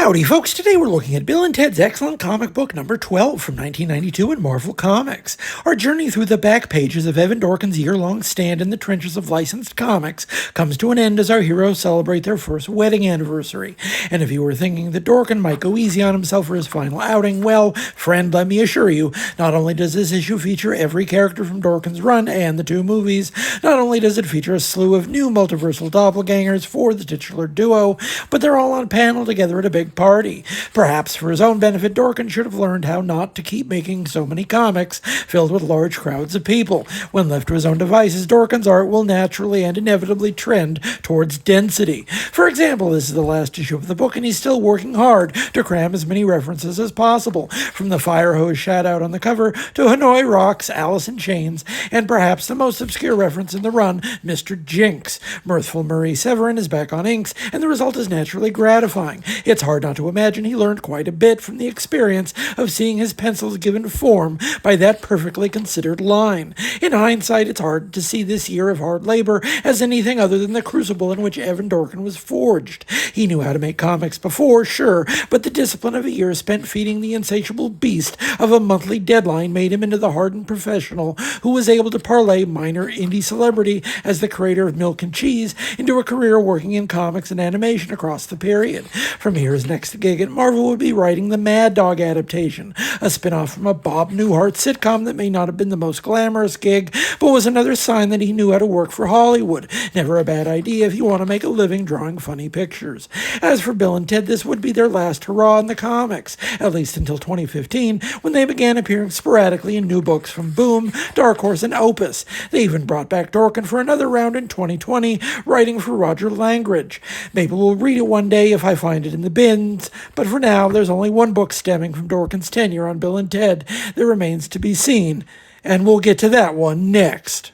Howdy, folks. Today we're looking at Bill and Ted's excellent comic book number 12 from 1992 in Marvel Comics. Our journey through the back pages of Evan Dorkin's year-long stand in the trenches of licensed comics comes to an end as our heroes celebrate their first wedding anniversary. And if you were thinking that Dorkin might go easy on himself for his final outing, well, friend, let me assure you, not only does this issue feature every character from Dorkin's run and the two movies, not only does it feature a slew of new multiversal doppelgangers for the titular duo, but they're all on panel together at a big party. Perhaps for his own benefit, Dorkin should have learned how not to keep making so many comics filled with large crowds of people. When left to his own devices, Dorkin's art will naturally and inevitably trend towards density. For example, this is the last issue of the book, and he's still working hard to cram as many references as possible, from the fire hose shout-out on the cover to Hanoi Rocks, Alice in Chains, and perhaps the most obscure reference in the run, Mr. Jinx. Mirthful Marie Severin is back on inks, and the result is naturally gratifying. It's hard not to imagine he learned quite a bit from the experience of seeing his pencils given form by that perfectly considered line. In hindsight, it's hard to see this year of hard labor as anything other than the crucible in which Evan Dorkin was forged. He knew how to make comics before, sure, but the discipline of a year spent feeding the insatiable beast of a monthly deadline made him into the hardened professional who was able to parlay minor indie celebrity as the creator of Milk and Cheese into a career working in comics and animation across the period. From here, his next gig at Marvel would be writing the Mad Dog adaptation, a spin-off from a Bob Newhart sitcom that may not have been the most glamorous gig, but was another sign that he knew how to work for Hollywood. Never a bad idea if you want to make a living drawing funny pictures. As for Bill and Ted, this would be their last hurrah in the comics, at least until 2015, when they began appearing sporadically in new books from Boom, Dark Horse, and Opus. They even brought back Dorkin for another round in 2020, writing for Roger Langridge. Maybe we'll read it one day if I find it in the bins, but for now, there's only one book stemming from Dorkin's tenure on Bill and Ted that remains to be seen, and we'll get to that one next.